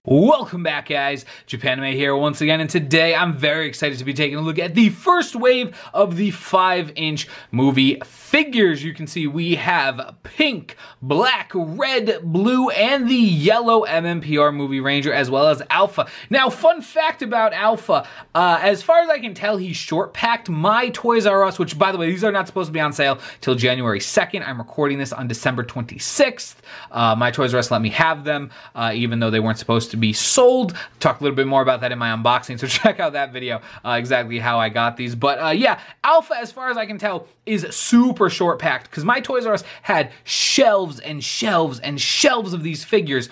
Welcome back, guys. Japanime here once again, and today I'm very excited to be taking a look at the first wave of the 5-inch movie figures. You can see we have pink, black, red, blue, and the yellow MMPR Movie Ranger, as well as Alpha. Now, fun fact about Alpha, as far as I can tell, he's short-packed. My Toys R Us, which, by the way, these are not supposed to be on sale till January 2nd. I'm recording this on December 26th. My Toys R Us let me have them, even though they weren't supposed to be sold. Talk a little bit more about that in my unboxing, so check out that video, exactly how I got these. But yeah, Alpha, as far as I can tell, is super short packed, because my Toys R Us had shelves and shelves and shelves of these figures.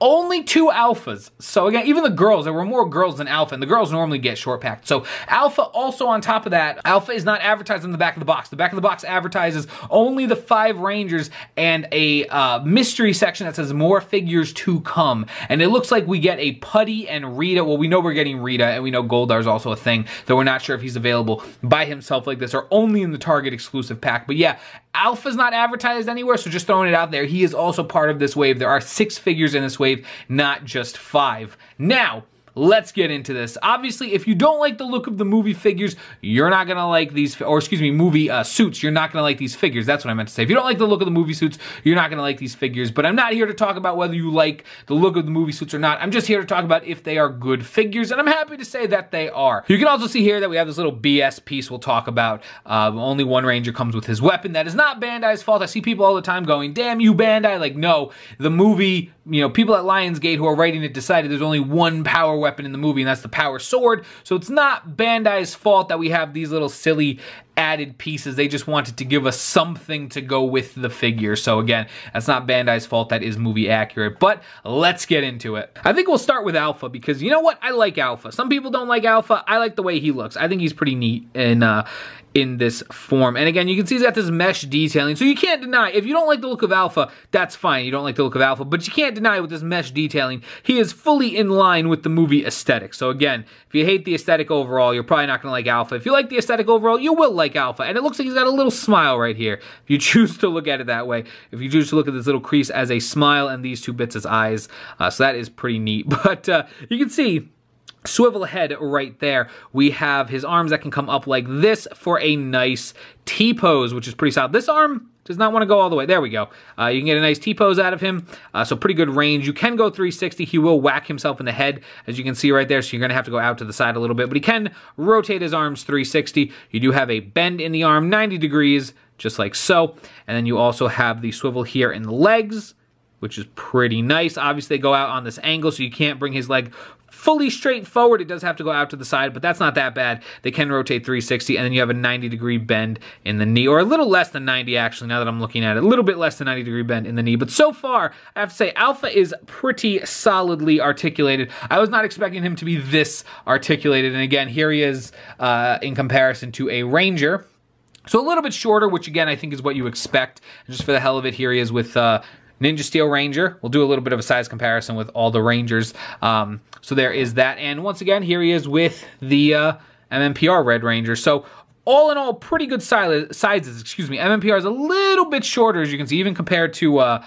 Only 2 Alphas. So again, even the girls, there were more girls than Alpha, and the girls normally get short packed. So Alpha, also on top of that, Alpha is not advertised on the back of the box. The back of the box advertises only the 5 Rangers and a mystery section that says more figures to come. And it looks like we get a Putty and Rita. Well, we know we're getting Rita, and we know Goldar is also a thing, though we're not sure if he's available by himself like this or only in the Target exclusive pack. But yeah, Alpha's not advertised anywhere, so just throwing it out there. He is also part of this wave. There are 6 figures in this wave, not just 5. Now, let's get into this. Obviously, if you don't like the look of the movie figures, you're not gonna like these, or excuse me, movie suits, you're not gonna like these figures. That's what I meant to say. If you don't like the look of the movie suits, you're not gonna like these figures. But I'm not here to talk about whether you like the look of the movie suits or not. I'm just here to talk about if they are good figures, and I'm happy to say that they are. You can also see here that we have this little BS piece we'll talk about. Only one Ranger comes with his weapon. That is not Bandai's fault. I see people all the time going, damn you, Bandai. Like, no, the movie, you know, people at Lionsgate who are writing it decided there's only one power weapon in the movie, and that's the power sword. So it's not Bandai's fault that we have these little silly added pieces. They just wanted to give us something to go with the figure. So again, that's not Bandai's fault. That is movie accurate. But let's get into it. I think we'll start with Alpha, because you know what? I like Alpha. Some people don't like Alpha. I like the way he looks. I think he's pretty neat in this form. And again, you can see he's got this mesh detailing, so you can't deny, if you don't like the look of Alpha, that's fine, you don't like the look of Alpha, but you can't deny with this mesh detailing, he is fully in line with the movie aesthetic. So again, if you hate the aesthetic overall, you're probably not going to like Alpha. If you like the aesthetic overall, you will like Alpha. And it looks like he's got a little smile right here, if you choose to look at it that way. If you choose to look at this little crease as a smile and these 2 bits as eyes, so that is pretty neat. But you can see, swivel head right there. We have his arms that can come up like this for a nice T-pose, which is pretty solid. This arm does not want to go all the way. There we go. You can get a nice T-pose out of him, so pretty good range. You can go 360. He will whack himself in the head, as you can see right there, so you're going to have to go out to the side a little bit, but he can rotate his arms 360. You do have a bend in the arm, 90 degrees, just like so, and then you also have the swivel here in the legs, which is pretty nice. Obviously, they go out on this angle, so you can't bring his leg fully straight forward. It does have to go out to the side, but that's not that bad. They can rotate 360, and then you have a 90-degree bend in the knee, or a little less than 90, actually, now that I'm looking at it. A little bit less than 90-degree bend in the knee. But so far, I have to say, Alpha is pretty solidly articulated. I was not expecting him to be this articulated, and again, here he is in comparison to a Ranger. So a little bit shorter, which again, I think is what you expect. Just for the hell of it, here he is with Ninja Steel Ranger. We'll do a little bit of a size comparison with all the Rangers. So there is that. And once again, here he is with the MMPR Red Ranger. So all in all, pretty good sizes. Excuse me. MMPR is a little bit shorter, as you can see, even compared to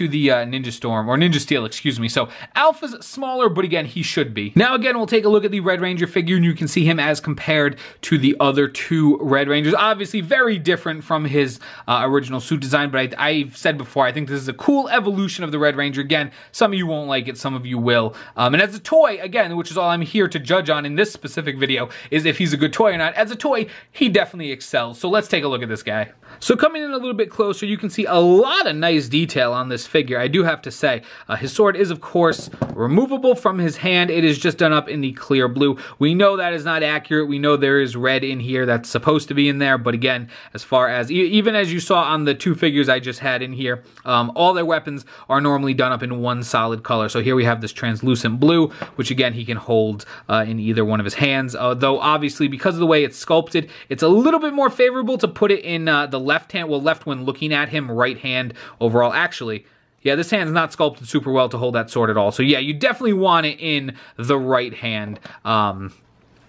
the Ninja Storm, or Ninja Steel, excuse me. So Alpha's smaller, but again, he should be. Now again, we'll take a look at the Red Ranger figure, and you can see him as compared to the other 2 Red Rangers. Obviously, very different from his original suit design, but I've said before, I think this is a cool evolution of the Red Ranger. Again, some of you won't like it, some of you will. And as a toy, again, which is all I'm here to judge on in this specific video, is if he's a good toy or not. As a toy, he definitely excels. So let's take a look at this guy. So coming in a little bit closer, you can see a lot of nice detail on this figure. I do have to say, his sword is, of course, removable from his hand. It is just done up in the clear blue. We know that is not accurate. We know there is red in here that's supposed to be in there, but again, as far as, even as you saw on the 2 figures I just had in here, all their weapons are normally done up in one solid color. So here we have this translucent blue, which again, he can hold in either one of his hands, though obviously, because of the way it's sculpted, it's a little bit more favorable to put it in the left hand, well, left when looking at him, right hand overall. Actually, yeah, this hand's not sculpted super well to hold that sword at all. So yeah, you definitely want it in the right hand.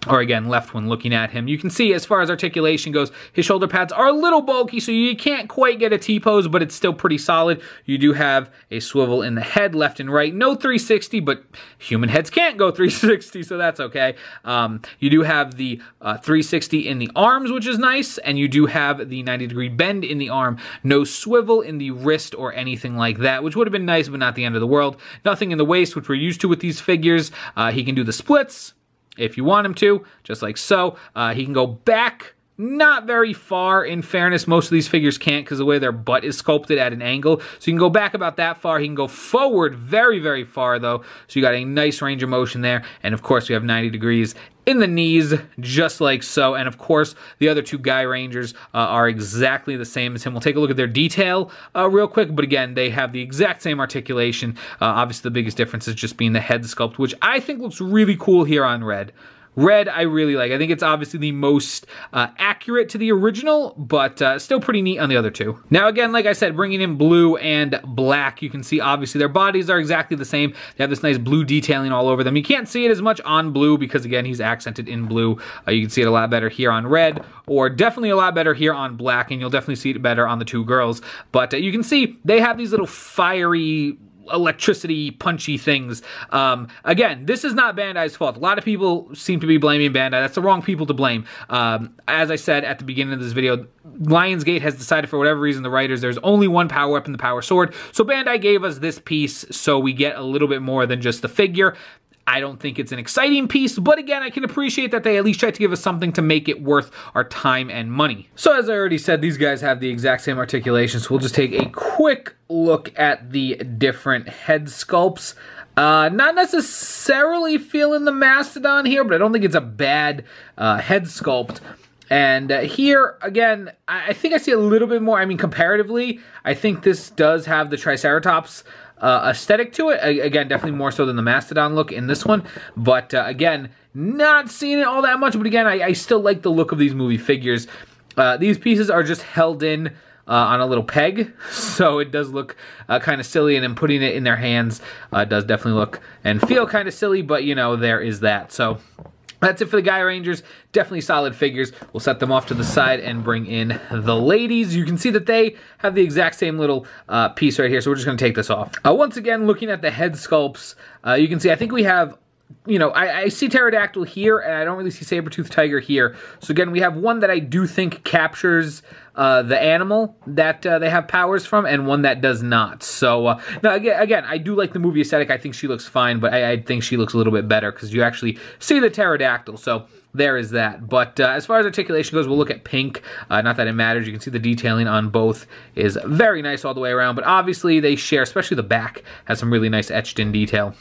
or again, left when looking at him. You can see as far as articulation goes, his shoulder pads are a little bulky, so you can't quite get a T-pose, but it's still pretty solid. You do have a swivel in the head, left and right. No 360, but human heads can't go 360, so that's okay. You do have the 360 in the arms, which is nice, and you do have the 90-degree bend in the arm. No swivel in the wrist or anything like that, which would have been nice, but not the end of the world. Nothing in the waist, which we're used to with these figures. He can do the splits if you want him to, just like so. He can go back, not very far. In fairness, most of these figures can't because the way their butt is sculpted at an angle. So you can go back about that far. He can go forward very, very far, though. So you got a nice range of motion there. And of course, we have 90 degrees in the knees, just like so. And of course, the other two Guy Rangers are exactly the same as him. We'll take a look at their detail real quick, but again, they have the exact same articulation. Obviously, the biggest difference is just being the head sculpt, which I think looks really cool here on Red. Red, I really like. I think it's obviously the most accurate to the original, but still pretty neat on the other two. Now, again, like I said, bringing in blue and black, you can see obviously their bodies are exactly the same. They have this nice blue detailing all over them. You can't see it as much on blue because, again, he's accented in blue. You can see it a lot better here on red, or definitely a lot better here on black, and you'll definitely see it better on the two girls. But you can see they have these little fiery electricity punchy things. Again, this is not Bandai's fault. A lot of people seem to be blaming Bandai. That's the wrong people to blame. As I said at the beginning of this video, Lionsgate has decided for whatever reason, the writers, there's only one power weapon, the Power Sword. So Bandai gave us this piece so we get a little bit more than just the figure. I don't think it's an exciting piece, but again, I can appreciate that they at least tried to give us something to make it worth our time and money. So as I already said, these guys have the exact same articulation, so we'll just take a quick look at the different head sculpts. Not necessarily feeling the Mastodon here, but I don't think it's a bad head sculpt. And here, again, I think I see a little bit more. I mean, comparatively, I think this does have the Triceratops aesthetic to it. Again, definitely more so than the Mastodon look in this one. But again, not seeing it all that much. But again, I still like the look of these movie figures. These pieces are just held in on a little peg, so it does look kind of silly, and then putting it in their hands does definitely look and feel kind of silly, but you know, there is that. So that's it for the Guy Rangers. Definitely solid figures. We'll set them off to the side and bring in the ladies. You can see that they have the exact same little piece right here, so we're just going to take this off. Once again, looking at the head sculpts, you can see I think we have, you know, I see Pterodactyl here, and I don't really see Saber-Tooth Tiger here. So again, we have one that I do think captures the animal that they have powers from, and one that does not. So, now again, I do like the movie aesthetic. I think she looks fine, but I think she looks a little bit better because you actually see the pterodactyl. So there is that. But as far as articulation goes, we'll look at Pink. Not that it matters. You can see the detailing on both is very nice all the way around. But obviously they share, especially the back, has some really nice etched-in detail.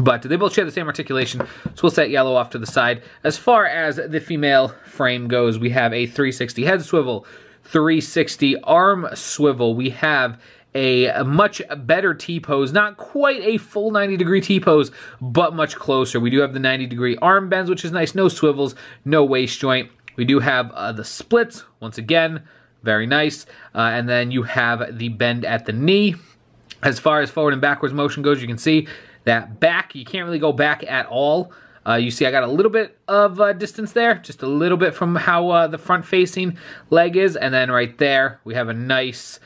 But they both share the same articulation, so we'll set yellow off to the side. As far as the female frame goes, we have a 360 head swivel, 360 arm swivel. We have a much better T-pose, not quite a full 90-degree T-pose, but much closer. We do have the 90-degree arm bends, which is nice. No swivels, no waist joint. We do have the splits, once again, very nice. And then you have the bend at the knee. As far as forward and backwards motion goes, you can see that back, you can't really go back at all. You see I got a little bit of distance there, just a little bit from how the front-facing leg is, and then right there, we have a nice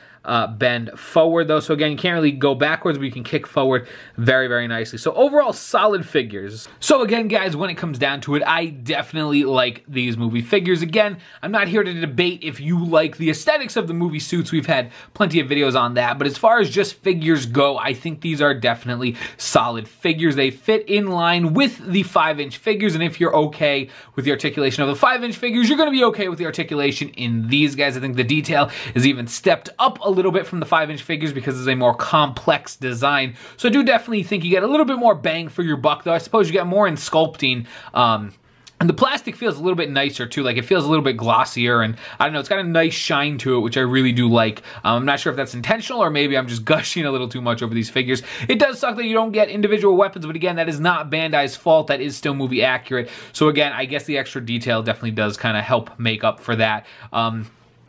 bend forward, though. So again, you can't really go backwards, but you can kick forward very, very nicely. So overall, solid figures. So again, guys, when it comes down to it, I definitely like these movie figures. Again, I'm not here to debate if you like the aesthetics of the movie suits. We've had plenty of videos on that, but as far as just figures go, I think these are definitely solid figures. They fit in line with the 5-inch figures, and if you're okay with the articulation of the 5-inch figures, you're going to be okay with the articulation in these guys. I think the detail is even stepped up a little bit from the 5-inch figures because it's a more complex design. So I do definitely think you get a little bit more bang for your buck, though. I suppose you get more in sculpting. And the plastic feels a little bit nicer, too. Like, it feels a little bit glossier, and I don't know, it's got a nice shine to it, which I really do like. I'm not sure if that's intentional, or maybe I'm just gushing a little too much over these figures. It does suck that you don't get individual weapons, but again, that is not Bandai's fault. That is still movie accurate. So again, I guess the extra detail definitely does kind of help make up for that.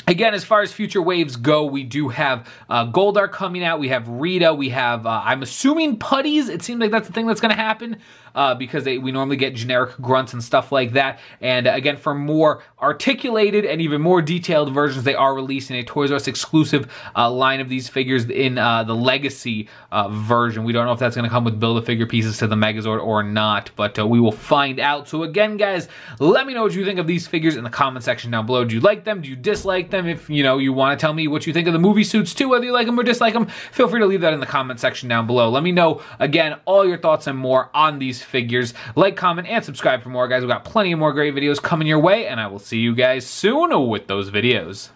Again, as far as future waves go, we do have Goldar coming out. We have Rita. We have, I'm assuming, Putties. It seems like that's the thing that's going to happen because we normally get generic grunts and stuff like that. And again, for more articulated and even more detailed versions, they are releasing a Toys R Us exclusive line of these figures in the Legacy version. We don't know if that's going to come with Build-A-Figure pieces to the Megazord or not, but we will find out. So again, guys, let me know what you think of these figures in the comment section down below. Do you like them? Do you dislike them? If you want to tell me what you think of the movie suits too, whether you like them or dislike them, feel free to leave that in the comment section down below. Let me know, again, all your thoughts and more on these figures. Like, comment, and subscribe for more, guys. We've got plenty of more great videos coming your way, and I will see you guys soon with those videos.